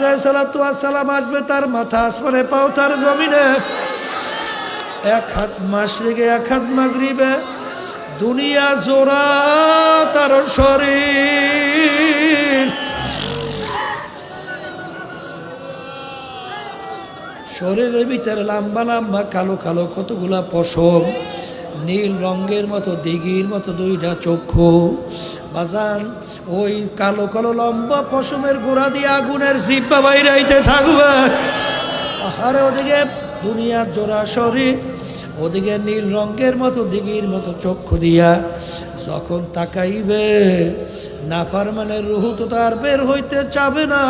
আজরাইল সালাতু ওয়াস সালাম আসবে, তার মাথা আসমানে, পাও তার জমিনে, এক হাত মাশরিকে এক হাত মাগরিবে, দুনিয়া জোড়া তার শরীর। শরীরের ভিতরে লম্বা লম্বা কালো কালো কতগুলা পশম, নীল রঙের মতো দিঘির মতো দুইটা চক্ষু। বাজান ওই কালো কালো লম্বা পশমের গোড়া দিয়ে আগুনের জিব্বা বাইরাইতে থাকবে। আরে ওদিকে দুনিয়ার জোড়া শরীর, ওদিকে নীল রঙের মতো দিঘির মতো চক্ষু দিয়া যখন তাকাইবে, নাফরমানের রূহ তো তার বের হইতে চাবে না।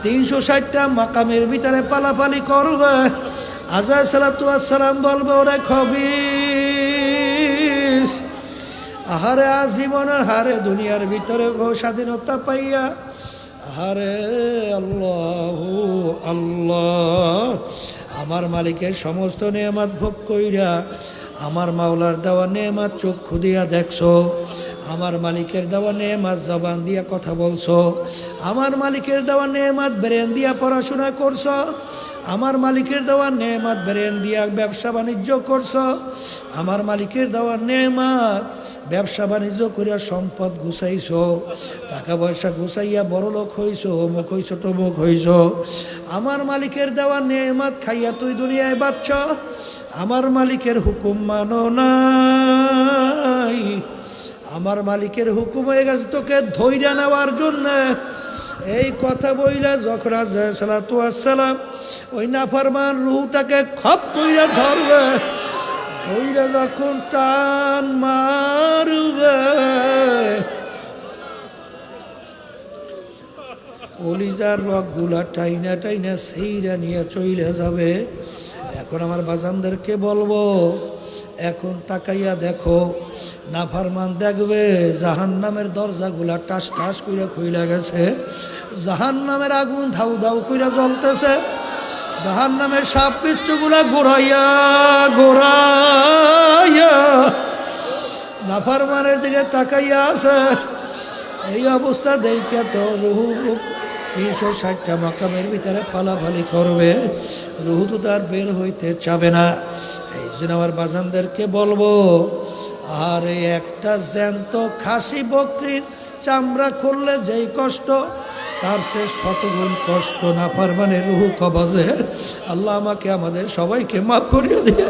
360টা মাকামের ভিতরে পালাপালি করবে। আজরাইল সালাতু ওয়াস সালাম বলবে, ওরে খবিস, আহারে আজীবনের হারে দুনিয়ার ভিতরে স্বাধীনতা পাইয়া, আহারে আল্লাহ আল্লাহ, আমার মালিকের সমস্ত নেয়ামত ভোগ কইরা, আমার মাওলার দেওয়া নেয়ামত চক্ষু দিয়া দেখছো, আমার মালিকের দেওয়া নেয়ামত জবান দিয়া কথা বলছো, আমার মালিকের দেওয়া নেয়ামত ব্রেন দিয়া পড়াশোনা করছো, আমার মালিকের দেওয়া নেয়ামত ব্রেন দিয়া ব্যবসা বাণিজ্য করছো, আমার মালিকের দেওয়া নেয়ামত ব্যবসা বাণিজ্য করিয়া সম্পদ গুছাইছো, টাকা পয়সা গুছাইয়া বড় লোক হইছো, অমুক হইছো তমুক হইছো। আমার মালিকের দেওয়া নেয়ামত খাইয়া তুই দুনিয়ায় বাঁচছ, আমার মালিকের হুকুম মানো নাই। আমার মালিকের হুকুম হয়ে গেছে তোকে ধৈর্য নেওয়ার জন্য। এই কথা বইলা যখন আজরাইল সালাতু ওয়াস সালাম ওই নাফরমান রূহটাকে খপ কইরা ধরবে, ধৈর্য যখন টান মারবে, কলিজার রগগুলা টাইনা টাইনা সেইরা নিয়ে চইলে যাবে। এখন আমার বাজানদেরকে বলবো, এখন তাকাইয়া দেখো, নাফরমান দেখবে জাহান্নামের দরজাগুলা টাস টাস কইরা খুইলা গেছে, জাহান্নামের আগুন ধাউ ধাউ কইরা জ্বলতেছে, জাহান্নামের সাপ বিচ্ছুগুলা ঘোরাইয়া ঘোরাইয়া নাফরমানের দিকে তাকাইয়া আছে। এই অবস্থা দেখে তো রুহু 360টা মাকামের ভিতরে পালাপালি করবে, রুহু তো তার বের হইতে চাবে না। এই জন্য আমার বাজানদেরকে বলবো, আর একটা জ্যান্ত খাসি বকরির চামড়া খুললে যেই কষ্ট, তার সে শতগুণ কষ্ট নাফরমানের রুহু কবজে। আল্লাহ আমাকে আমাদের সবাইকে মাফ করিয়ে দিয়ে।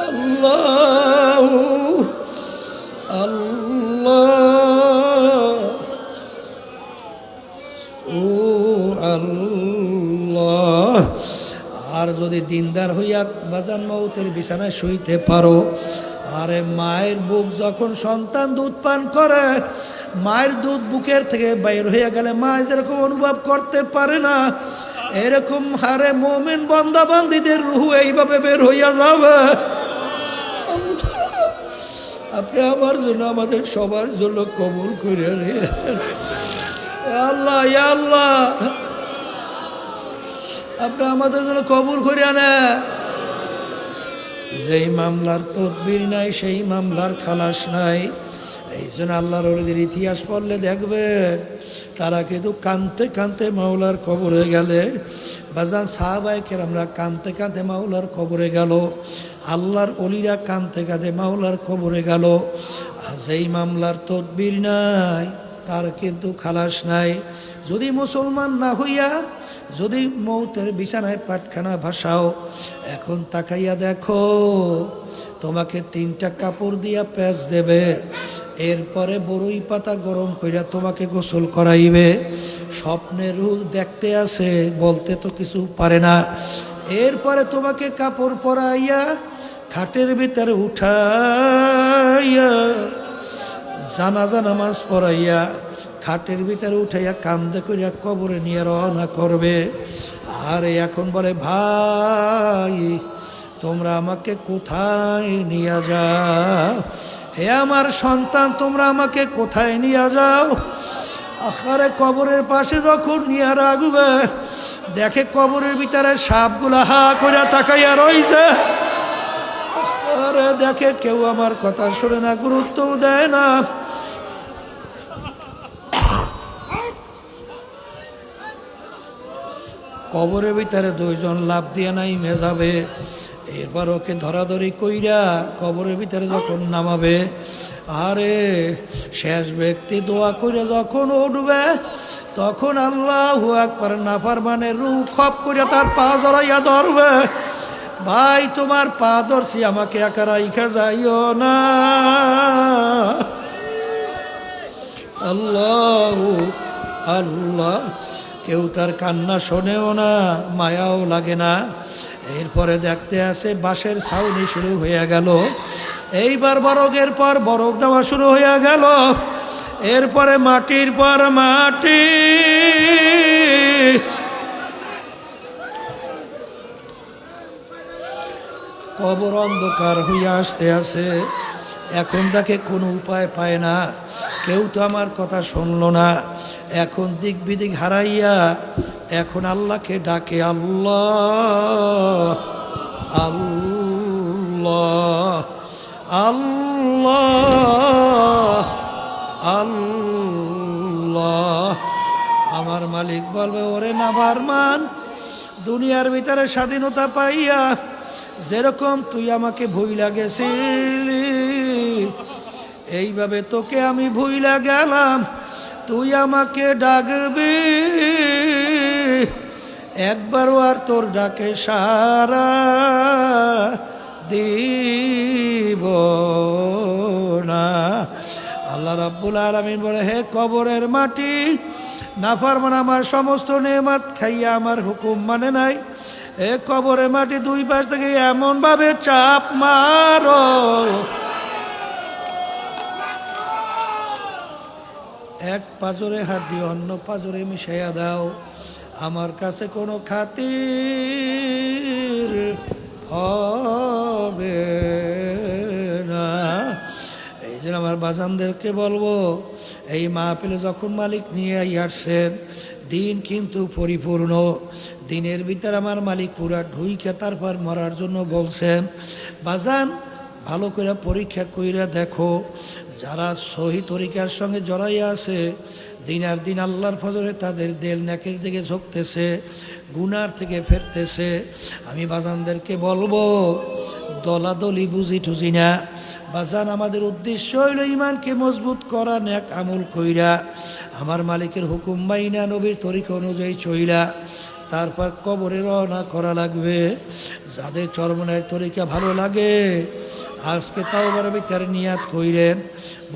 আল্লাহ আল্লাহ ও আল্লাহ। আর যদি দিনদার হইয়া বাজান মৌতের বিছানায় শুইতে পারো, আরে মায়ের বুক যখন সন্তান দুধ পান করে, মায়ের দুধ বুকের থেকে বাইর হইয়া গেলে মা যেরকম অনুভব করতে পারে না, এরকম হারে মুমিন বান্দা বান্দীদের রূহ এইভাবে বের হইয়া যাবে। আপনি আমার জন্য আমাদের সবার জন্য কবুল করে আল্লাহ, ইয়া আল্লাহ, আপনি আমাদের জন্য কবুল করে আনে। যেই মামলার তদবির নাই সেই মামলার খালাস নাই। এই জন্য আল্লাহর ওলিদের ইতিহাস পড়লে দেখবে তারা কিন্তু কাঁদতে কাঁদতে মাওলার কবরে গেলে, বাজান সাহাবায়ে কেরামরা কাঁদতে কাঁদতে মাওলার কবরে গেল, আল্লাহর ওলিরা কাঁদতে কাঁদতে মাওলার কবরে গেল। আর যেই মামলার তদবির নাই তার কিন্তু খালাস নাই। যদি মুসলমান না হইয়া যদি মৌতের বিছানায় পাটখানা ভাসাও, এখন তাকাইয়া দেখো, তোমাকে 3টা কাপড় দিয়া প্যাঁচ দেবে, এরপরে বড়ই পাতা গরম কইরা তোমাকে গোসল করাইবে। স্বপ্নের রূহ দেখতে আসে, বলতে তো কিছু পারে না। এরপরে তোমাকে কাপড় পরাইয়া খাটের ভিতরে উঠাইয়া জানাজা নামাজ পড়াইয়া খাটের ভিতরে উঠাইয়া কান্দে করিয়া কবরে নিয়ে রওনা করবে। আর এখন বলে, ভাই তোমরা আমাকে কোথায় নিয়ে যাও? হে আমার সন্তান, তোমরা আমাকে কোথায় নিয়ে যাও? আখারে কবরের পাশে যখন নিয়ে রাখবে, দেখে কবরের ভিতরে সাপগুলা হা করে তাকাইয়া রইছে। আরে দেখে কেউ আমার কথা শুনে না, গুরুত্বও দেয় না। কবরের ভিতরে দুইজন লাফ দিয়ে নাইমে যাবে। এরপর ওকে ধরাধরি কইরা কবরের ভিতরে যখন নামাবে, আরে শেষ ব্যক্তি দোয়া করে যখন উঠবে, তখন আল্লাহু আকবার নাফরমানের রূহ খপ করে তার পা জড়াইয়া ধরবে। ভাই তোমার পা ধরছি, আমাকে একা রাইখা যাইও না। আল্লাহ আল্লাহ, কেউ তার কান্না শোনেও না, মায়াও লাগে না। এরপরে দেখতে আসে বাঁশের ছাউনি শুরু হয়ে গেল। এইবার বরফের পর বরফ দেওয়া শুরু হয়ে গেল। এরপরে মাটির পর মাটি, কবর অন্ধকার হইয়া আসতে আসে। এখন তাকে কোনো উপায় পায় না, কেউ তো আমার কথা শুনলো না। এখন দিক বিদিক হারাইয়া এখন আল্লাহকে ডাকে, আল্লাহ আল্লাহ আল্লাহ আল্লাহ। আমার মালিক বলবে, ওরে নাফরমান, দুনিয়ার ভিতরে স্বাধীনতা পাইয়া যেরকম তুই আমাকে ভুইলা গেছিলি, এইভাবে তোকে আমি ভুইলা গেলাম। তুই আমাকে ডাকবি, একবারও আর তোর ডাকে সারা দিব না। আল্লাহ রাব্বুল আলামিন বলে, হে কবরের মাটি, নাফরমান আমার সমস্ত নেয়ামত খাইয়া আমার হুকুম মানে নাই। এ কবরের মাটি দুই পাশ থেকে এমন ভাবে চাপ মারো, এক পাজরে হাত দিয়ে অন্য পাজরে মিশাইয়া দাও। আমার কাছে কোনো খাতির হবে না। এই জন্য আমার বাজানদেরকে বলবো, এই মাহফিলে যখন মালিক নিয়ে আসছেন, দিন কিন্তু পরিপূর্ণ। দিনের ভিতরে আমার মালিক পুরা ঢুইকে তারপর মরার জন্য বলছেন। বাজান, ভালো করে পরীক্ষা কইরা দেখো, যারা সহি তরিকার সঙ্গে জড়াইয়া আছে, দিন আর দিন আল্লাহর ফজরে তাদের দেল নেকের দিকে ঝুঁকতেছে, গুনার থেকে ফেরতেছে। আমি বাজানদেরকে বলবো, দলাদলি বুঝি টুঝি না বাজান, আমাদের উদ্দেশ্য হইল ইমানকে মজবুত করা, নেক আমল কইরা আমার মালিকের হুকুম মাইনা নবীর তরিকা অনুযায়ী চইলা তারপর কবরে রওনা করা লাগবে। যাদের চরমনের তরিকা ভালো লাগে আজকে তাওবার ভিতরে নিয়াত কইরেন,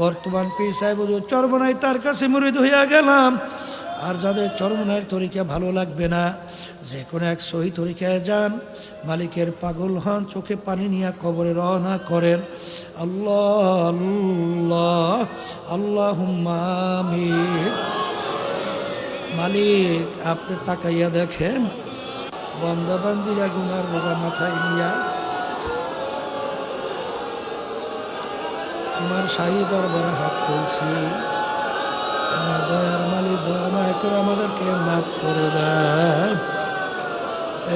বর্তমান পীর সাহেব হুজুর চরমনাই তার কাছে মুরিদ হইয়া গেলাম। আর যাদের চরমনের তরিকা ভালো লাগবে না, যে কোনো এক সহি তরিকায় যান, মালিকের পাগল হন, চোখে পানি নিয়ে কবরে রওনা করেন। আল্লাহ আল্লাহ আল্লাহুম্মা আমিন। মালিক আপনি তাকাইয়া দেখেন, বন্দাবান্দিরা গুনার বোঝা মাথায় নিয়া তোমার শাহী দরবারে হাত তুলছি। আমার দয়ার মালিক দয়া মায়া করে আমাদেরকে মাফ করে দেন।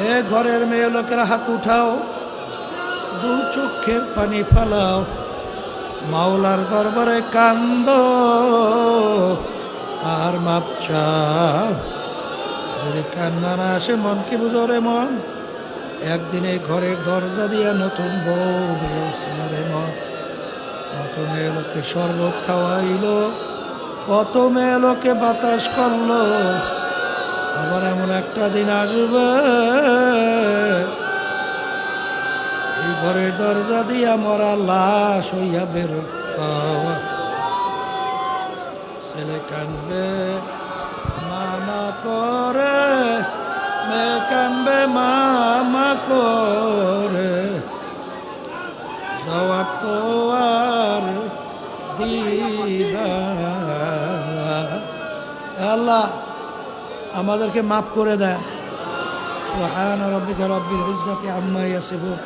এ ঘরের মেয়ে লোকেরা হাত উঠাও, দু চোখের পানি ফালাও, মাওলার দরবারে কান্দ আর মাপ চাও। যদি কান্না না আসে, মন কি বুঝো রে মন, একদিনে ঘরের দরজা দিয়া নতুন বউ ছিল রে মন। কত মেয়ে লোককে শরবত খাওয়াইলো, কত মেয়ে লোকে বাতাস করলো। আবার এমন একটা দিন আসবে, এই ঘরের দরজা দিয়া মরা লাশ হইয়া বের হওয়া। ছেলে কানবে মামা করে, মেয়ে কানবে মামা করে, জবাব তো আর দিবা না। আল্লাহ আমাদেরকে মাফ করে দেন। সুবহান রাব্বিকা রাব্বিল ইজ্জাতি আম্মা ইয়াসিফুন।